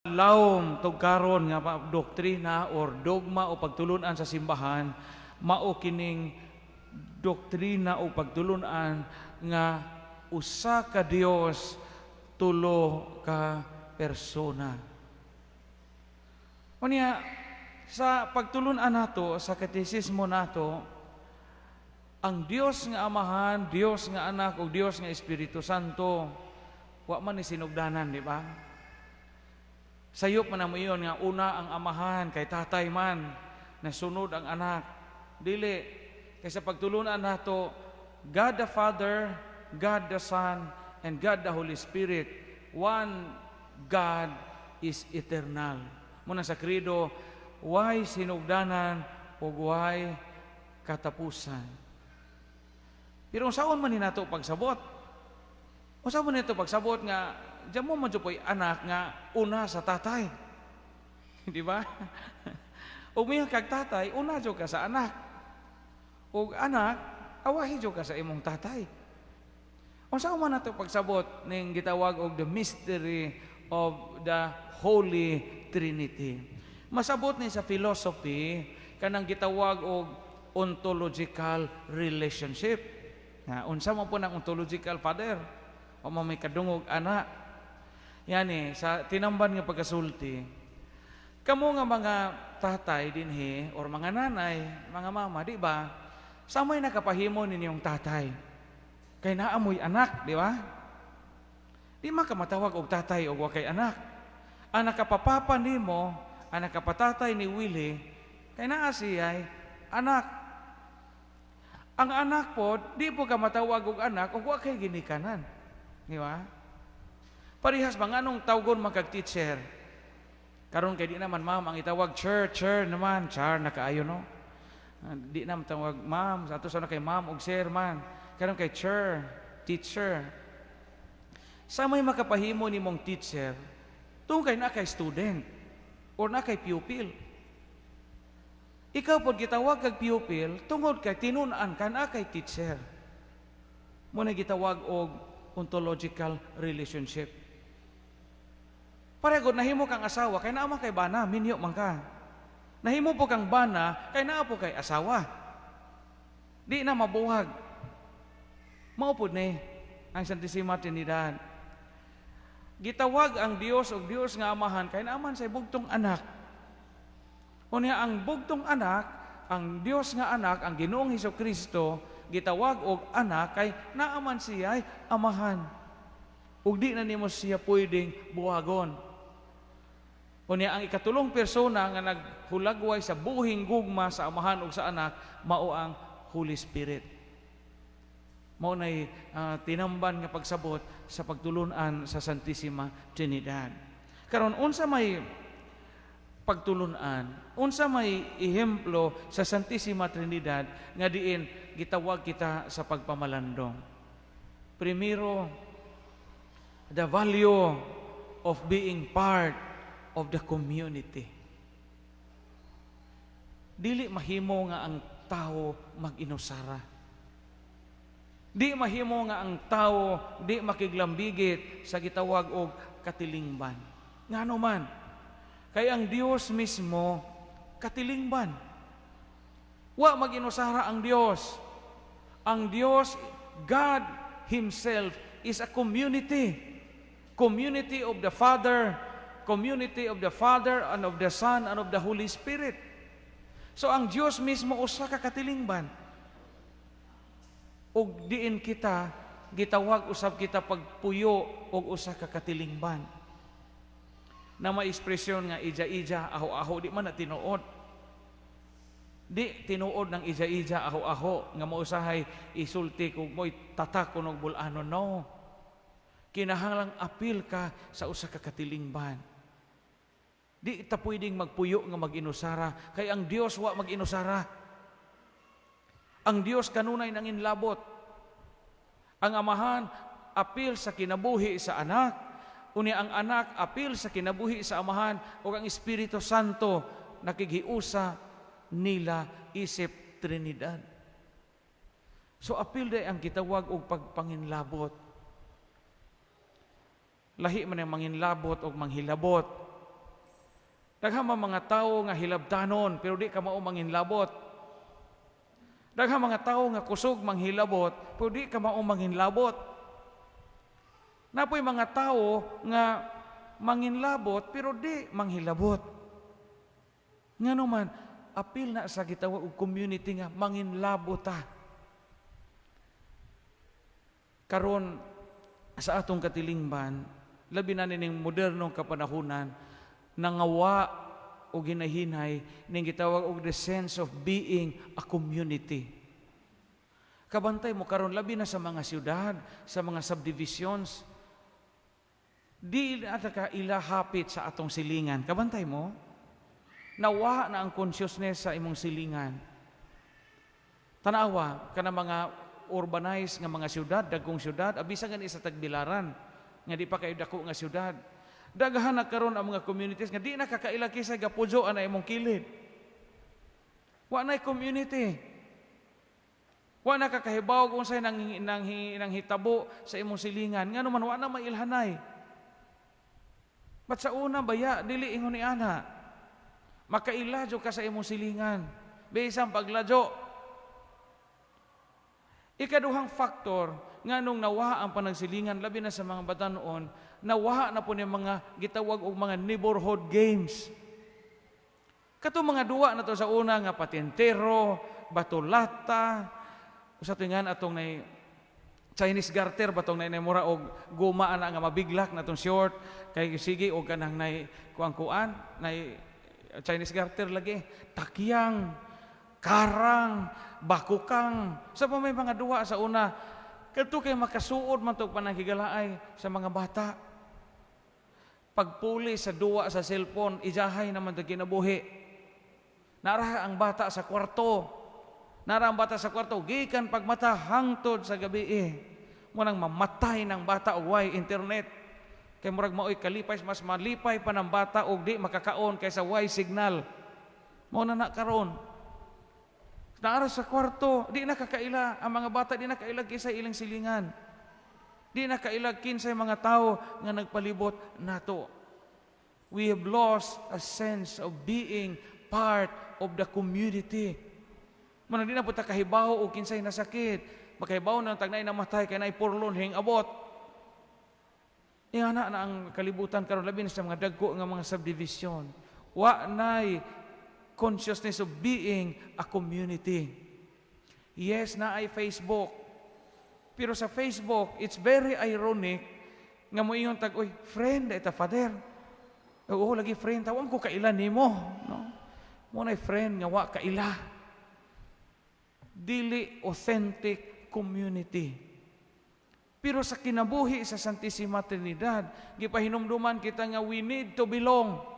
lawom tugkaron nga doktrina or dogma o pagtulunan sa simbahan mao kining doktrina o pagtulunan nga usa ka Dios tulo ka persona. Unya sa pagtulunan nato sa katesismo nato, ang Dios nga Amahan, Dios nga Anak ug Dios nga Espiritu Santo wa man ni sinugdanan, di ba? Sayop man mo iyon nga una ang Amahan kay tatay man, nasunod ang anak. Dili, kay sa pagtulunan nato, God the Father, God the Son, and God the Holy Spirit, one God is eternal. Muna sa credo, why sinugdanan o why katapusan. Pero saan man ni nato pagsabot? Usa man nito pagsabot nga diyan mo man po'y anak nga una sa tatay. Di ba? Ug may kag tatay, una jud ka sa anak. Ug anak, awahi jud ka sa imong tatay. Unsa man nato pagsabot ning gitawag og the mystery of the Holy Trinity. Masabot ni sa philosophy kanang gitawag og ontological relationship. Na unsa man po ng ontological father o may kadungog anak. Yani, sa tinamban nga pagkasulti, kamo nga mga tatay dinhi or mga nanay, mga mama, di ba? Sa may nakapahimo ninyong tatay. Kay naamoy anak, di ba? Di man ka matawag og tatay o wakay anak. Ang nakapapapa nimo, ang nakapatatay ni Willie, kay naa siya'y anak. Ang anak po, di po ka matawag og anak o wakay ginikanan. Di ba? Parihas ba nga nung tawgon magkag-teacher? Karon kay di naman ma'am ang itawag chur naman, char nakaayo no. Di naman tawag ma'am, sa ato sa kay ma'am og sir man. Karon kay teacher. Sa may makapahimo nimong teacher, tungkay na kay student or na kay pupil. Ikaw pod gitawag kag pupil tungod kay tinun-an ka na kay teacher. Muna gitawag og ontological relationship. Pareho nahimo kang asawa kay naa man kay bana, minyo man ka. Nahimo po kang bana kay naa po kay asawa. Di na mabuhag. Mao pud ni ang Santissima Trinidad. Gitawag ang Dios og Dios nga Amahan kay naa man say bugtong anak. Unya ang bugtong anak, ang Dios nga anak, ang Ginoong Hesukristo, gitawag og anak kay naa man siya ay amahan. Ug di na nimo siya pwedeng buhagon. Unya ang ikatulong persona nga naghulagway sa buhing gugma sa amahan ug sa anak mao ang Holy Spirit. Mao nay tinamban nga pagsabot sa pagtulunan sa Santissima Trinidad. Karon unsa may pagtulunan, unsa may ehemplo sa Santissima Trinidad nga diin gitawag kita sa pagpamalandong. Primero, the value of being part of the community. Dili mahimo nga ang tao mag-inusara. Di mahimo nga ang tao di makiglambigit sa gitawag og katilingban. Ngano man? Kay ang Dios mismo katilingban. Wa mag-inusara ang Dios. Ang Dios, God Himself, is a community. Community of the Father, community of the Father and of the Son and of the Holy Spirit. So ang Dios mismo usa ka katilingban. Og diin kita gitawag usab kita pagpuyo og usa ka katilingban. Na may ekspresyon nga ija-ija, aho-aho, di man na tinuod. Di tinuod ng ija-ija, aho-aho, nga mausahay isulti kung mo'y tatak kunog bulanon. No. Kinahanglang apil ka sa usa ka katilingban. Di ta pwedeng magpuyo nga mag-inusara, kay ang Dios wa mag-inusara. Ang Dios kanunay nang inlabot. Ang Amahan apil sa kinabuhi sa anak, unya ang anak apil sa kinabuhi sa Amahan, ug ang Espiritu Santo nakigiusa nila isip Trinidad. So apil day ang gitawag og pagpanginlabot. Lahi man ang manginlabot o manghilabot. Daghang mga tao nga hilabtanon pero di ka mao manginlabot. Daghang mga tao nga kusog manghilabot pero di ka mao manginlabot. Napoy mga tao nga manginlabot pero di manghilabot. Ngano man apil na sa gitawag og community nga manginlabot ta. Karon sa atong katilingban, labi na ning modernong kapanahunan, nangawa o ginahinay ning gitawag og the sense of being a community. Kabantay mo karon labi na sa mga siyudad, sa mga subdivisions, di ata ka ilahapit sa atong silingan. Kabantay mo, nawa na ang consciousness sa imong silingan. Tanawa kana mga urbanized nga mga siyudad, dagkong siyudad, abisa gani sa tagbilaran nga di pa kayo dako nga siyudad. Daghan na karon ang mga communities nga di na kakailag kisay gapujo ana imong kilid. Wa nay community. Wa na kakahibaw kung unsay nang hitabo sa imong silingan. Ngano man wa na mailhanay. Bat sa una baya dili ingon ni ana. Makailadyo ka sa imong silingan. Bisang pagladyo. Ikaduhang faktor nga nung nawa ang panagsilingan labi na sa mga batanon, nawa na po ni mga gitawag og mga neighborhood games. Kato mga duwa na to sa una nga patintero, batulata, usa tingan atong nay Chinese garter batong nay mura og guma ana nga mabiglak natong short kay sige og kanang nay kuan nay Chinese garter lagi, takyang, karang, bakukang. Sa pa may mga duwa sa una, kadto kay makasuod man tog pananghigalaay sa mga bata. Pagpuli sa duwa sa cellphone, ijahay naman tag kinabuhi. Nara ang bata sa kwarto. Nara ang bata sa kwarto, gikan pagmata hangtod sa gabi. Munang mamatay ng bata og way internet. Kay murag maoy kalipay mas malipay pa ng bata og di makakaon kaysa way signal. Mao na karon. Naara sa kwarto, di na kakaila ang mga bata, di na kailag kisa ilang silingan. Di na kailag kinsay mga tao nga nagpalibot nato. We have lost a sense of being part of the community. Manang di na po ta kahibaw o kinsay nasakit. Makahibaw na tagnay namatay kay nay purlon hing abot. Ingana na ang kalibutan karon labi na sa mga dagko nga mga subdivision. Wa nay consciousness of being a community. Yes, na ay Facebook. Pero sa Facebook, it's very ironic nga mo ingon tag, oy, friend, ita father. Oo, lagi friend, tawag ko kaila nimo, no? Mo na friend nga wa kaila. Dili authentic community. Pero sa kinabuhi sa Santissima Trinidad, gipahinumduman kita nga we need to belong.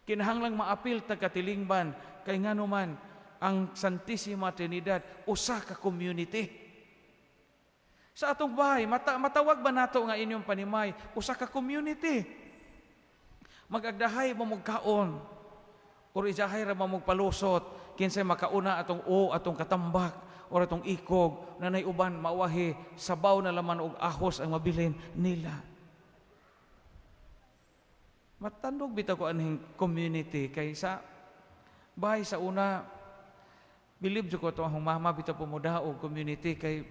Kinahanglang maapil tagkatilingban kay ngano man ang Santissima Trinidad usa ka community. Sa atong bahay matawag ba nato nga inyong panimay usa ka community. Magagdahay mo mugkaon or ijahay ra mo palusot kinsay makauna atong atong katambak or atong ikog nanay uban mawahi sabaw na laman og ahos ang mabilin nila. Matandog bitaw ko aning community kay sa bahay sa una believe jud ko to ang mama bitaw pumuda og community kay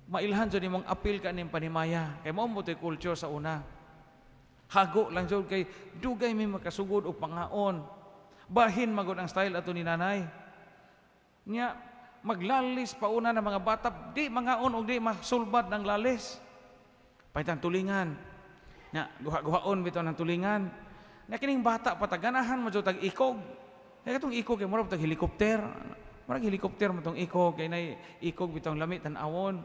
mailhan jud nimong apil ka ning panimaya kay mao mo culture sa una. Hago lang jud kay dugay mi makasugod og pangaon. Bahin magod ang style ato ni nanay. Nya maglalis pa una ng mga bata di mangaon og di masulbad ng lalis. Paitan tulingan. Nya guha-guhaon bitaw ng tulingan. Nya kining bata pataganahan mo jud tag ikog. Kay katong ikog kay mura tag helicopter. Murag helicopter mo tong ikog kay nay ikog bitaw lami tan-awon.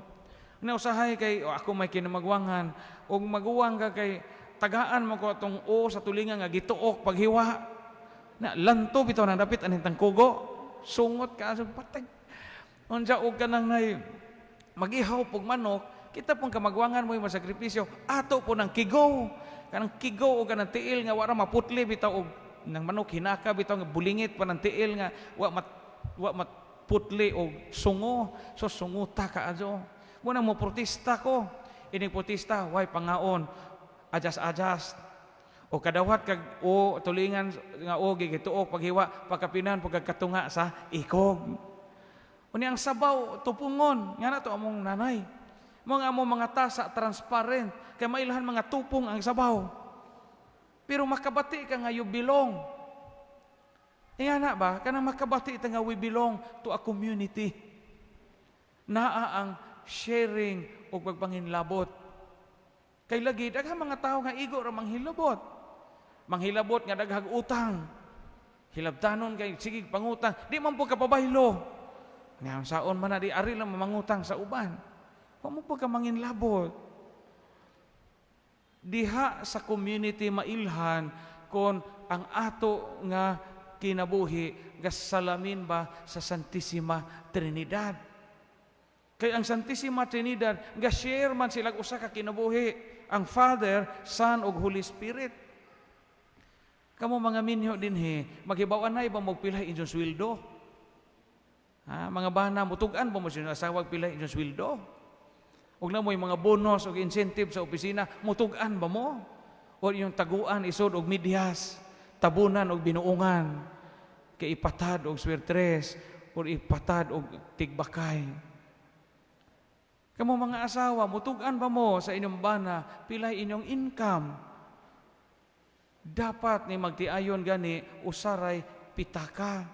Nya usahay kay ako may kinamagwangan og maguwang ka kay tagaan mo ko atong sa tulingan nga gituok paghiwa. Na lanto bitaw nang dapit aning tangkugo. Sungot ka sa patag. Unsa og kanang nay magihaw pug manok. Kita pong kamagwangan mo yung masakripisyo, ato po ng kigo. Kanang kigo o kanang tiil nga wala maputli, bitaw o ng manok hinaka, bitaw nga bulingit pa ng tiil nga wa matputli o sungo. So sunguta ka adyo. Muna mo protesta ko. Ining protesta, way pangaon, adjust. O kadawat kag o tulingan nga o gigituok paghiwa pagkapinan pagkatunga sa ikog. Uni ang sabaw tupungon nga nato among nanay. Mga among mga tasa transparent kay mailhan mga tupong ang sabaw. Pero makabati ka nga you belong. Nga na ba kanang makabati ta nga we belong to a community. Naa ang sharing o pagpanginlabot. Kay lagi daghang mga tao nga igo ra manghilabot. Manghilabot nga daghang utang. Hilabtanon kay sige pangutang, di man po ka pabaylo. Nga saon man na di ari lang mangutang sa uban. Wa mo po ka manginlabot. Diha sa community mailhan kon ang ato nga kinabuhi gasalamin ba sa Santissima Trinidad. Kay ang Santissima Trinidad ga-share man sila usa ka kinabuhi, ang Father, Son ug Holy Spirit. Kamo mga minyo dinhi, maghibawan na ibang magpilay inyong sweldo. Mga bana mutugan pa mo sino asawag pilay inyong sweldo. Ug na mo'y mga bonus o incentive sa opisina, mutugan ba mo? O yung taguan, isod og midyas, tabunan og binuungan, kay ipatad og swertres, o ipatad og tigbakay. Kamo mga asawa, mutugan ba mo sa inyong bana, pilay inyong income? Dapat ni magtiayon gani, usaray pitaka.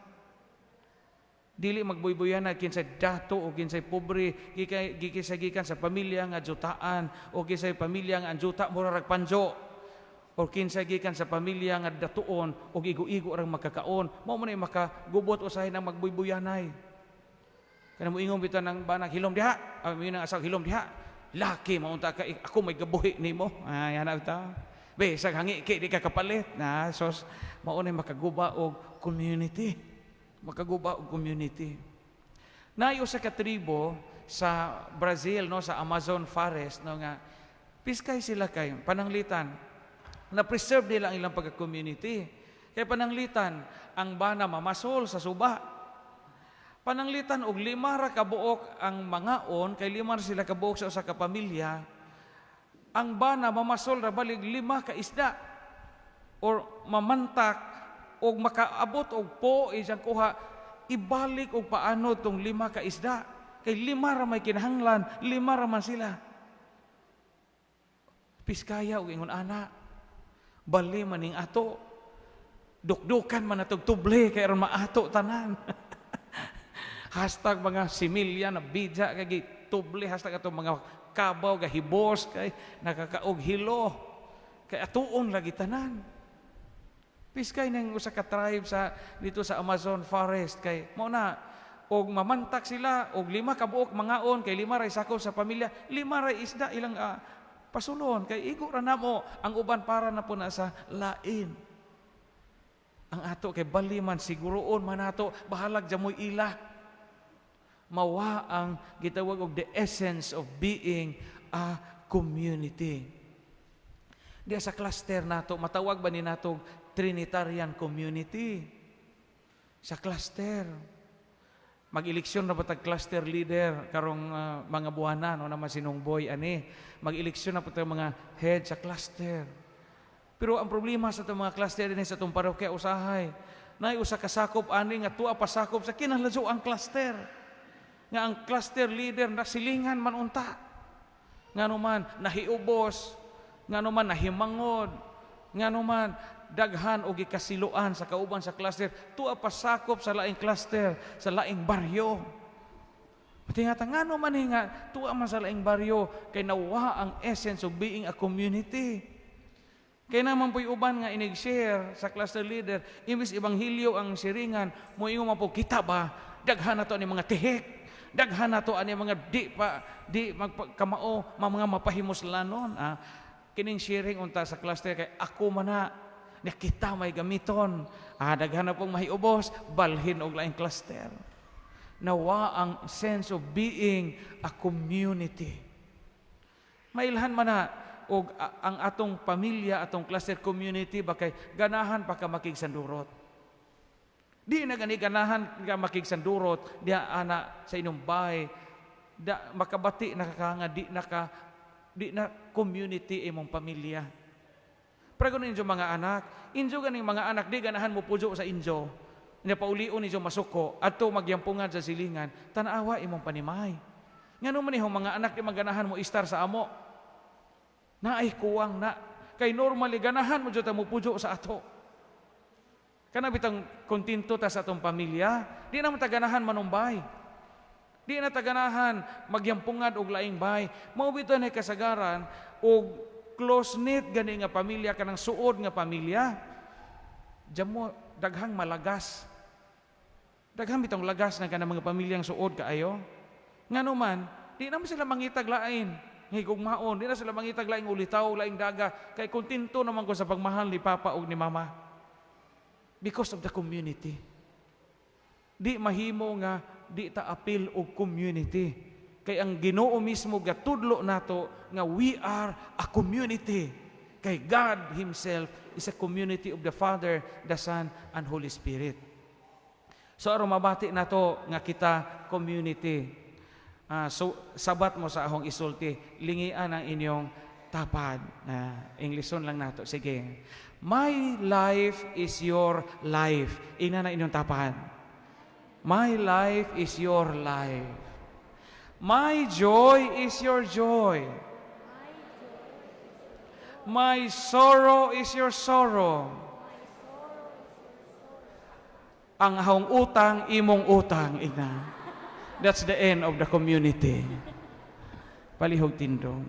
Dili magbuybuyan na kinsay dato o kinsay pobre, gikan sa pamilya nga jutaan o kinsay pamilya nga juta murarag panjo o kinsay gikan sa pamilya nga datuon o igo-igo rang makakaon, mao man ay makagubot usahay nang magbuybuyanay. Kana mo ingong bitan ng banang hilom diha, mi nang asaw hilom diha. Laki maunta ka ako may gabuhi nimo. Yan na ta. Be sa hangi kay di ka kapalit na sos mao nay makaguba og community. Makaguba og community. Nayo sa katribo sa Brazil no sa Amazon forest no nga piskay sila kay pananglitan. Na preserve nila ang ilang pagka-community. Kay pananglitan ang bana mamasol sa suba. Pananglitan og 5 ra ka buok ang mangaon kay 5 ra sila ka buok sa usa ka pamilya. Ang bana mamasol ra balig 5 ka isda or mamantak og makaabot og po isang kuha ibalik og paano tong 5 ka isda kay 5 ra may kinahanglan 5 ra man sila piskaya og ingon ana bali maning ato dukdukan man atog tuble kay aron maato tanan hashtag mga similya na bidya kay tuble hashtag ato mga kabaw gahibos kay nakakaog hilo kay atuon lagi tanan. Piskay nang usa ka tribe sa dito sa Amazon forest kay mao na og mamantak sila og 5 ka buok mangaon kay 5 ra sakop sa pamilya 5 ra isda ilang pasulon kay igo ra namo ang uban para na po na sa lain. Ang ato kay baliman siguroon man nato bahalag jamoy ila. Mawa ang gitawag og the essence of being a community. Diya sa cluster nato matawag ba ni nato Trinitarian community sa cluster. Mag-eleksyon na ba tag cluster leader karong mga buwanan o naman sinungboy ani. Mag-eleksyon na po tag mga head sa cluster. Pero ang problema sa itong mga cluster din sa itong parokya usahay, na usa kasakop ani nga tuwa pasakop sa kinahanglan ang cluster. Nga ang cluster leader nasilingan man unta. Nga naman nahiubos, nga naman nahimangod, nga naman daghan o gikasiluan sa kauban sa cluster, tuwa pasakop sa laing cluster, sa laing baryo. Pati nga tangano man nga, tuwa man sa laing baryo, kay nawa ang essence of being a community. Kaya naman po'y uban nga inig-share sa cluster leader, imbis ibanghilyo ang siringan, mo ingon man po, kita ba, daghan na to ni mga tihik, daghan na to ani mga di magkamao, mga mapahimuslanon. Kining sharing unta sa cluster, kay ako man na, nakita may gamiton. Daghan na pong mahiubos, balhin og laing cluster. Nawa ang sense of being a community. Mailhan man na, og ang atong pamilya, atong cluster community, bakay ganahan pa ka makigsandurot. Di na gani ganahan ka makigsandurot, diya ana sa inyong bahay, makabati nakakanga, di na community imong pamilya. Pero ganun inyo mga anak, inyo ganing mga anak, di ganahan mo pujo sa inyo. Nga paulion inyo masuko, ato magyampungan sa silingan, tanawa imong panimay. Nga naman ihong mga anak, di maganahan mo istar sa amo. Na ay kuwang na. Kay normally, ganahan mo dyan mo pujo sa ato. Kana bitang kontinto ta sa atong pamilya, di naman taganahan manumbay. Di na taganahan magyampungad og laing bay. Maubito na kasagaran og close-knit gani nga pamilya kanang suod nga pamilya. Diyan mo daghang malagas. Daghang bitong lagas na kanang mga pamilyang suod kaayo. Ngano man, di naman sila mangitag lain. Higugmaon, di na sila mangitag laing ulitaw, laing daga. Kay kontinto naman ko sa pagmahal ni Papa o ni Mama. Because of the community. Di mahimo nga, di ta appeal og community. Kay ang Ginoo mismo gatudlo nato nga we are a community. Kay God Himself is a community of the Father, the Son, and Holy Spirit. So aron mabati nato nga kita community. So, sabat mo sa ahong isulti, lingian ang inyong tapad. Englishon lang nato. Sige. My life is your life. Ina na inyong tapad. My life is your life. My joy is your joy. My sorrow is your sorrow. Ang ahong utang, imong utang, ina. That's the end of the community. Palihog tindong.